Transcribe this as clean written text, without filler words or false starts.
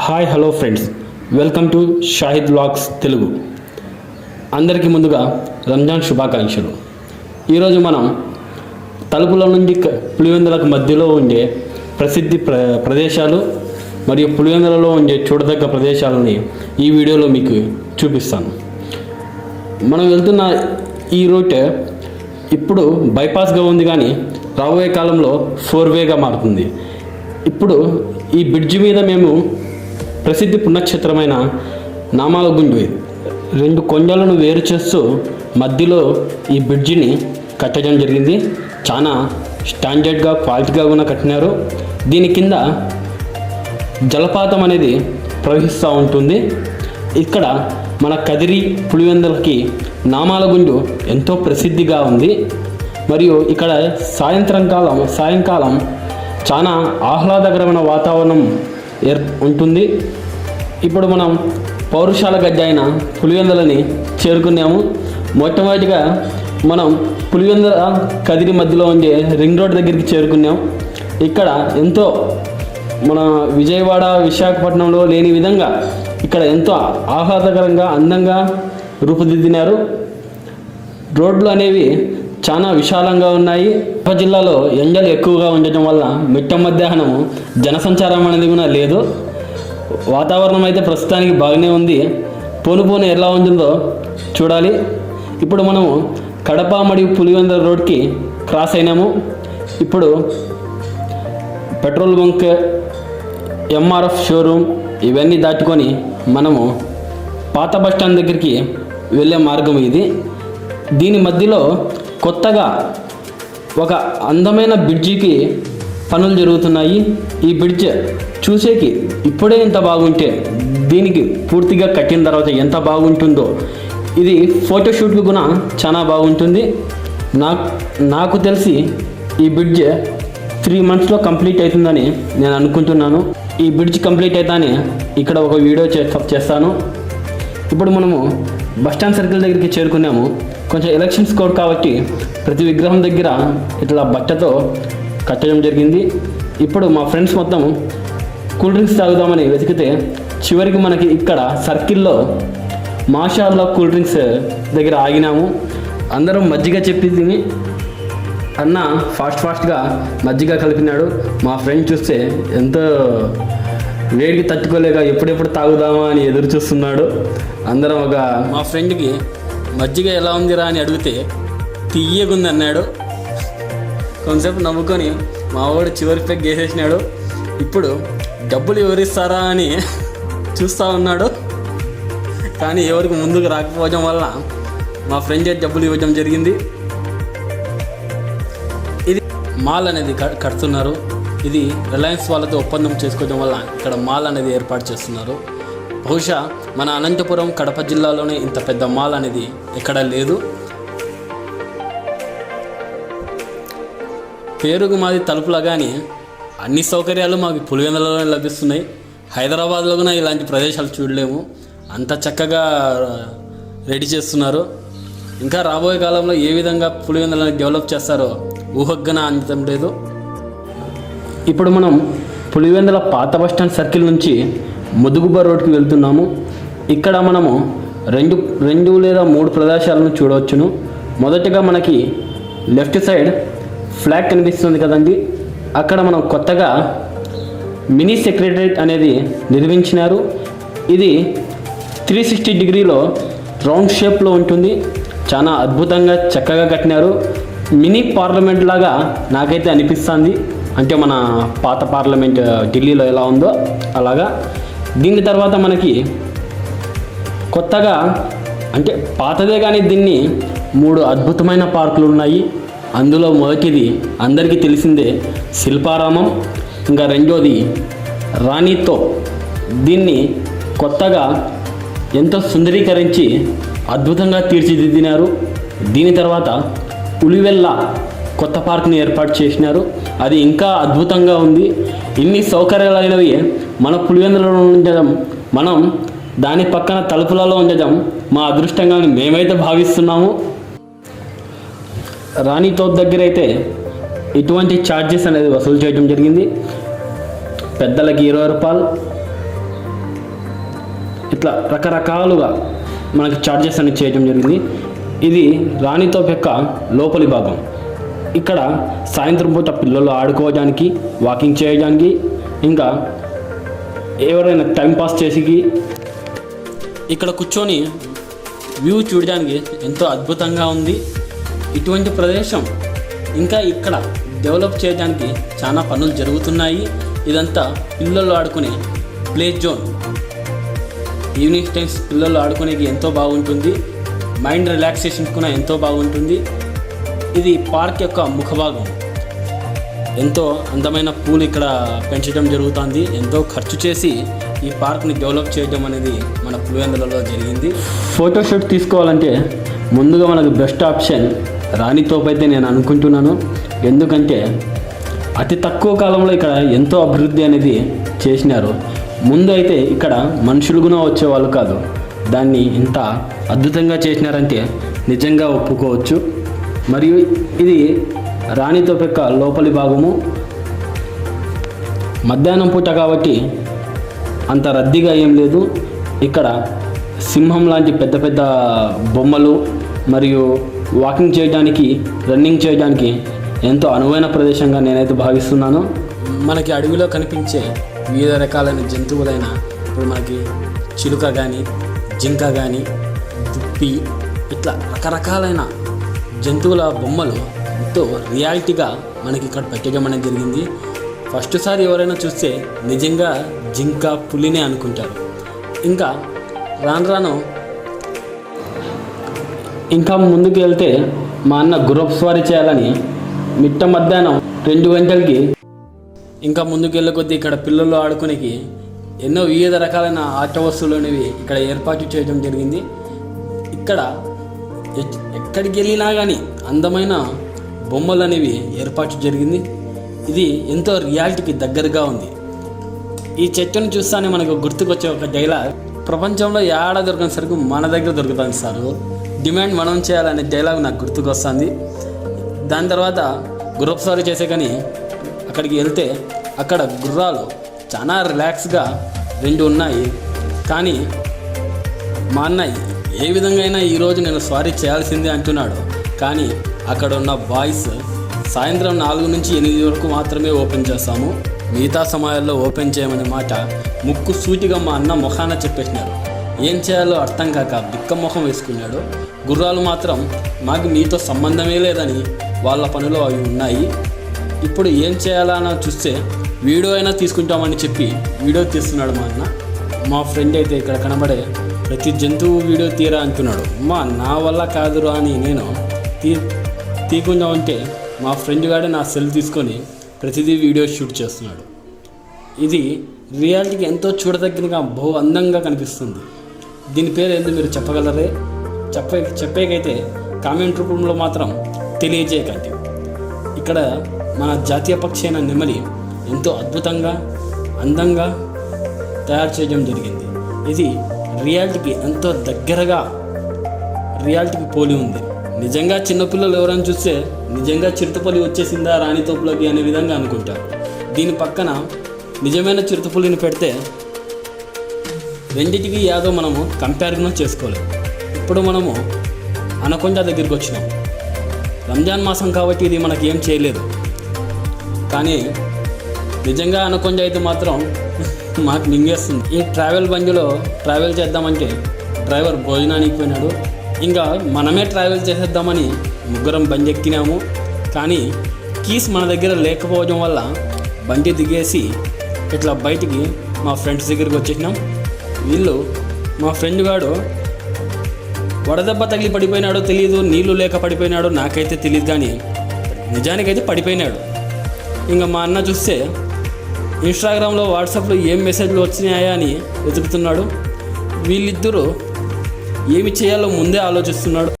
Hi hello friends, welcome to Shahid vlogs Telugu. అందరికీ ముందుగా రంజాన్ శుభాకాంక్షలు. ఈరోజు మనం తలుపుల నుండి పులివెందులకు మధ్యలో ఉండే ప్రసిద్ధి ప్రదేశాలు మరియు పులివెందులలో ఉండే చూడదగ్గ ప్రదేశాలని ఈ వీడియోలో మీకు చూపిస్తాను. మనం వెళ్తున్న ఈ రూట్ ఇప్పుడు బైపాస్గా ఉంది, కానీ రాబోయే కాలంలో 4-వేగా మారుతుంది. ఇప్పుడు ఈ బ్రిడ్జి మీద మేము ప్రసిద్ధి పుణ్యక్షేత్రమైన నామాలగుండు 2 కొండలను వేరు చేస్తూ మధ్యలో ఈ బ్రిడ్జిని కట్టడం జరిగింది. చాలా స్టాండర్డ్గా క్వాలిటీగా కూడా కట్టినారు. దీని కింద జలపాతం అనేది ప్రవహిస్తూ ఉంటుంది. ఇక్కడ మన కదిరి పులివెందులకి నామాలగుండు ఎంతో ప్రసిద్ధిగా ఉంది. మరియు ఇక్కడ సాయంకాలం చాలా ఆహ్లాదకరమైన వాతావరణం ఉంటుంది. ఇప్పుడు మనం పౌరుషాల గడ్డ అయిన పులివెందులని చేరుకున్నాము. మొట్టమొదటిగా మనం పులివెందుల కదిరి మధ్యలో ఉండే రింగ్ రోడ్ దగ్గరికి చేరుకున్నాం. ఇక్కడ ఎంతో మన విజయవాడ విశాఖపట్నంలో లేని విధంగా ఇక్కడ ఎంతో ఆహ్లాదకరంగా అందంగా రూపుదిద్దినారు. రోడ్లు అనేవి చాలా విశాలంగా ఉన్నాయి. జిల్లాలో ఎండలు ఎక్కువగా ఉండటం వల్ల మిట్ట మధ్యాహ్నం జనసంచారం అనేది కూడా లేదు. వాతావరణం అయితే ప్రస్తుతానికి బాగానే ఉంది. పోను ఎలా ఉంటుందో చూడాలి. ఇప్పుడు మనము కడప మరియు పులివెందుల రోడ్కి క్రాస్ అయినాము. ఇప్పుడు పెట్రోల్ బంక్, ఎంఆర్ఎఫ్ షోరూమ్ ఇవన్నీ దాటుకొని మనము పాత బస్టాండ్ దగ్గరికి వెళ్ళే మార్గం ఇది. దీని మధ్యలో కొత్తగా ఒక అందమైన బ్రిడ్జికి పనులు జరుగుతున్నాయి. ఈ బ్రిడ్జ్ చూసేకి ఇప్పుడే ఎంత బాగుంటే దీనికి పూర్తిగా కట్టిన తర్వాత ఎంత బాగుంటుందో. ఇది ఫోటోషూట్కి కూడా చాలా బాగుంటుంది. నాకు తెలిసి ఈ బ్రిడ్జ్ 3 monthsలో కంప్లీట్ అవుతుందని నేను అనుకుంటున్నాను. ఈ బ్రిడ్జ్ కంప్లీట్ అవుతానే ఇక్కడ ఒక వీడియో చేస్తాను. ఇప్పుడు మనము బస్టాండ్ సర్కిల్ దగ్గరికి చేరుకున్నాము. కొంచెం ఎలక్షన్స్ కోడ్ కాబట్టి ప్రతి విగ్రహం దగ్గర ఇట్లా బట్టతో కట్టడం జరిగింది. ఇప్పుడు మా ఫ్రెండ్స్ మొత్తం కూల్ డ్రింక్స్ తాగుదామని వెతికితే చివరికి మనకి ఇక్కడ సర్కిల్లో మాషాల్లో కూల్ డ్రింక్స్ దగ్గర ఆగినాము. అందరం మజ్జిగ చెప్పి తిని అన్న ఫాస్ట్గా మజ్జిగ కలిపినాడు. మా ఫ్రెండ్ చూస్తే ఎంతో వేడికి తట్టుకోలేక ఎప్పుడెప్పుడు తాగుదామా అని ఎదురు చూస్తున్నాడు. అందరం మా ఫ్రెండ్కి మజ్జిగ ఎలా ఉందిరా అని అడిగితే తీయగుంది అన్నాడు. కొంతసేపు నవ్వుకొని మా వాడు చివరి పెగ్ వేసేసినాడు. ఇప్పుడు డబ్బులు ఎవరిస్తారా అని చూస్తూ ఉన్నాడు. కానీ ఎవరికి ముందుకు రాకపోవడం వల్ల మా ఫ్రెండ్ డబ్బులు ఇవ్వడం జరిగింది. ఇది మాల్ అనేది కడుతున్నారు. ఇది రిలయన్స్ వాళ్ళతో ఒప్పందం చేసుకోవడం వల్ల ఇక్కడ మాల్ అనేది ఏర్పాటు చేస్తున్నారు. బహుశా మన అనంతపురం, కడప జిల్లాలోనే ఇంత పెద్ద మాల్ అనేది ఎక్కడా లేదు. పేరుకు మాది తలుపులా, కానీ అన్ని సౌకర్యాలు మాకు పులివెందులలోనే లభిస్తున్నాయి. హైదరాబాద్లో కూడా ఇలాంటి ప్రదేశాలు చూడలేము. అంత చక్కగా రెడీ చేస్తున్నారు. ఇంకా రాబోయే కాలంలో ఏ విధంగా పులివెందులని డెవలప్ చేస్తారో ఊహగ్గన అందటం లేదు. ఇప్పుడు మనం పులివెందుల పాత బస్టాండ్ సర్కిల్ నుంచి ముదుగుబ రోడ్కి వెళ్తున్నాము. ఇక్కడ మనము రెండు లేదా 3 ప్రదేశాలను చూడవచ్చును. మొదటిగా మనకి లెఫ్ట్ సైడ్ ఫ్లాగ్ కనిపిస్తుంది కదండి. అక్కడ మనం కొత్తగా మినీ సెక్రటరేట్ అనేది నిర్మించినారు. ఇది 360 degreeలో రౌండ్ షేప్లో ఉంటుంది. చాలా అద్భుతంగా చక్కగా కట్టినారు. మినీ పార్లమెంట్ లాగా నాకైతే అనిపిస్తుంది. అంటే మన పాత పార్లమెంట్ ఢిల్లీలో ఎలా ఉందో అలాగా. దీని తర్వాత మనకి కొత్తగా, అంటే పాతదే కానీ దీన్ని 3 అద్భుతమైన పార్కులు ఉన్నాయి. అందులో మొదటిది అందరికీ తెలిసిందే శిల్పారామం. ఇంకా రెండోది రాణితో. దీన్ని కొత్తగా ఎంతో సుందరీకరించి అద్భుతంగా తీర్చిదిద్దినారు. దీని తర్వాత ఉలివెల్ల కొత్త పార్క్ని ఏర్పాటు చేసినారు. అది ఇంకా అద్భుతంగా ఉంది. ఇన్ని సౌకర్యాలైనవి మన పులివెందులలో ఉండడం, మనం దాని పక్కన తలుపులలో ఉండడం మా అదృష్టంగా మేమైతే భావిస్తున్నాము. రాణితో దగ్గర అయితే ఇటువంటి ఛార్జెస్ అనేది వసూలు చేయడం జరిగింది. పెద్దలకి 20 రూపాయలు, ఇట్లా రకరకాలుగా మనకి చార్జెస్ అనేది చేయడం జరిగింది. ఇది రాణితోప్ యొక్క లోపలి భాగం. ఇక్కడ సాయంత్రం పూట పిల్లలు ఆడుకోవడానికి, వాకింగ్ చేయడానికి, ఇంకా ఎవరైనా టైంపాస్ చేసి ఇక్కడ కూర్చొని వ్యూ చూడడానికి ఎంతో అద్భుతంగా ఉంది. ఇటువంటి ప్రదేశం ఇంకా ఇక్కడ డెవలప్ చేయడానికి చాలా పనులు జరుగుతున్నాయి. ఇదంతా పిల్లలు ఆడుకునే ప్లే జోన్. ఈవినింగ్ టైమ్స్ పిల్లలు ఆడుకునేకి ఎంతో బాగుంటుంది. మైండ్ రిలాక్సేషన్ కూడా ఎంతో బాగుంటుంది. ఇది పార్క్ యొక్క ముఖభాగం. ఎంతో అందమైన పూలు ఇక్కడ పెంచడం జరుగుతుంది. ఎంతో ఖర్చు చేసి ఈ పార్క్ని డెవలప్ చేయడం అనేది మన పులివెందులలో జరిగింది. ఫోటోషూట్ తీసుకోవాలంటే ముందుగా మనకు బెస్ట్ ఆప్షన్ రాణితోప్ అయితే నేను అనుకుంటున్నాను. ఎందుకంటే అతి తక్కువ కాలంలో ఇక్కడ ఎంతో అభివృద్ధి అనేది చేసినారు. ముందు అయితే ఇక్కడ మనుషులు కూడా వచ్చేవాళ్ళు కాదు. దాన్ని ఇంత అద్భుతంగా చేసినారంటే నిజంగా ఒప్పుకోవచ్చు. మరియు ఇది రాణితోప్ యొక్క లోపలి భాగము. మధ్యాహ్నం పూట కాబట్టి అంత రద్దీగా ఏం లేదు. ఇక్కడ సింహం లాంటి పెద్ద పెద్ద బొమ్మలు మరియు వాకింగ్ చేయడానికి, రన్నింగ్ చేయడానికి ఎంతో అనువైన ప్రదేశంగా నేనైతే భావిస్తున్నాను. మనకి అడవిలో కనిపించే వివిధ రకాలైన జంతువులైన ఇప్పుడు మనకి చిలుక కానీ, జింక కానీ, దుప్పి, ఇట్లా రకరకాలైన జంతువుల బొమ్మలు ఎంతో రియాలిటీగా మనకి ఇక్కడ పెట్టడం అనేది జరిగింది. ఫస్ట్ సారి ఎవరైనా చూస్తే నిజంగా జింక, పులినే అనుకుంటారు. ఇంకా రాను ఇంకా ముందుకు వెళ్తే మా అన్న గుర్రపు స్వారీ చేయాలని మిట్ట మధ్యాహ్నం 2 గంటలకి ఇంకా ముందుకు వెళ్ళే కొద్దీ ఇక్కడ పిల్లలు ఆడుకునేకి ఎన్నో వివిధ రకాలైన ఆట వస్తువులు అనేవి ఇక్కడ ఏర్పాటు చేయడం జరిగింది. ఇక్కడ ఎక్కడికి వెళ్ళినా కానీ అందమైన బొమ్మలు అనేవి ఏర్పాటు జరిగింది. ఇది ఎంతో రియాలిటీకి దగ్గరగా ఉంది. ఈ చెట్టును చూస్తానే మనకు గుర్తుకొచ్చే ఒక డైలాగ్, ప్రపంచంలో ఏడ దొరకని సరుకు మన దగ్గర దొరుకుతుంది సార్, డిమాండ్ మనం చేయాలనే డైలాగ్ నాకు గుర్తుకొస్తుంది. దాని తర్వాత గుర్రపు సవారీ చేసే కానీ అక్కడికి వెళ్తే అక్కడ గుర్రాలు చాలా రిలాక్స్గా 2 ఉన్నాయి. కానీ మా అన్న ఏ విధంగా అయినా ఈరోజు నేను స్వారీ చేయాల్సిందే అంటున్నాడు. కానీ అక్కడ ఉన్న బాయ్స్ సాయంత్రం 4 నుంచి 8 వరకు మాత్రమే ఓపెన్ చేస్తాము, మిగతా సమయాల్లో ఓపెన్ చేయమనే మాట ముక్కు సూటిగా మా అన్న ముఖాన చెప్పేసినారు. ఏం చేయాలో అర్థం కాక బిక్క ముఖం వేసుకున్నాడు. గుర్రాలు మాత్రం మాకు మీతో సంబంధమే లేదని వాళ్ళ పనిలో అవి ఉన్నాయి. ఇప్పుడు ఏం చేయాలని చూస్తే వీడియో అయినా తీసుకుంటామని చెప్పి వీడియో తీస్తున్నాడు మా అన్న. మా ఫ్రెండ్ అయితే ఇక్కడ కనబడే ప్రతి జంతువు వీడియో తీరా అంటున్నాడు. నా వల్ల కాదురా అని నేను తీకుందామంటే మా ఫ్రెండ్ గాడే నా సెల్ తీసుకొని ప్రతిదీ వీడియో షూట్ చేస్తున్నాడు. ఇది రియాలిటీకి ఎంతో చూడదగినగా బహు అందంగా కనిపిస్తుంది. దీని పేరు ఏందో మీరు చెప్పగలరే? చెప్పేకైతే కామెంట్ రూపంలో మాత్రం తెలియజేయకండి. ఇక్కడ మన జాతీయ పక్షి అయిన నెమలి ఎంతో అద్భుతంగా, అందంగా తయారు చేయడం జరిగింది. ఇది రియాలిటీకి ఎంతో దగ్గరగా రియాలిటీకి పోలి ఉంది. నిజంగా చిన్నపిల్లలు ఎవరైనా చూస్తే నిజంగా చిరుతపులి వచ్చేసిందా రాణితోపులోకి అనే విధంగా అనుకుంటారు. దీని పక్కన నిజమైన చిరుతపులిని పెడితే రెండింటికి యాదో మనము కంపేరిజన్ చేసుకోలేము. ఇప్పుడు మనము అనకొండ దగ్గరికి వచ్చినాం. రంజాన్ మాసం కాబట్టి ఇది మనకి ఏం చేయలేదు. కానీ నిజంగా అనకొండ అయితే మాత్రం మాకు మింగేస్తుంది. ఈ ట్రావెల్ బండిలో ట్రావెల్ చేద్దామంటే డ్రైవర్ భోజనానికి పోయినాడు. ఇంకా మనమే ట్రావెల్ చేసేద్దామని ముగ్గురం బండి ఎక్కినాము. కానీ కీస్ మన దగ్గర లేకపోవడం వల్ల బండి దిగేసి ఇట్లా బయటికి మా ఫ్రెండ్స్ దగ్గరికి వచ్చేసినాం. వీళ్ళు మా ఫ్రెండ్ గాడు వడదెబ్బ తగిలి పడిపోయినాడో తెలియదు, నీళ్లు లేక పడిపోయినాడో నాకైతే తెలియదు, కానీ నిజానికైతే పడిపోయినాడు. ఇంకా మా అన్న చూస్తే ఇన్స్టాగ్రామ్లో, వాట్సాప్లో ఏం మెసేజ్లు వచ్చినాయా అని వెతుకుతున్నాడు. వీళ్ళిద్దరూ ఏమి చేయాలో ముందే ఆలోచిస్తున్నాడు.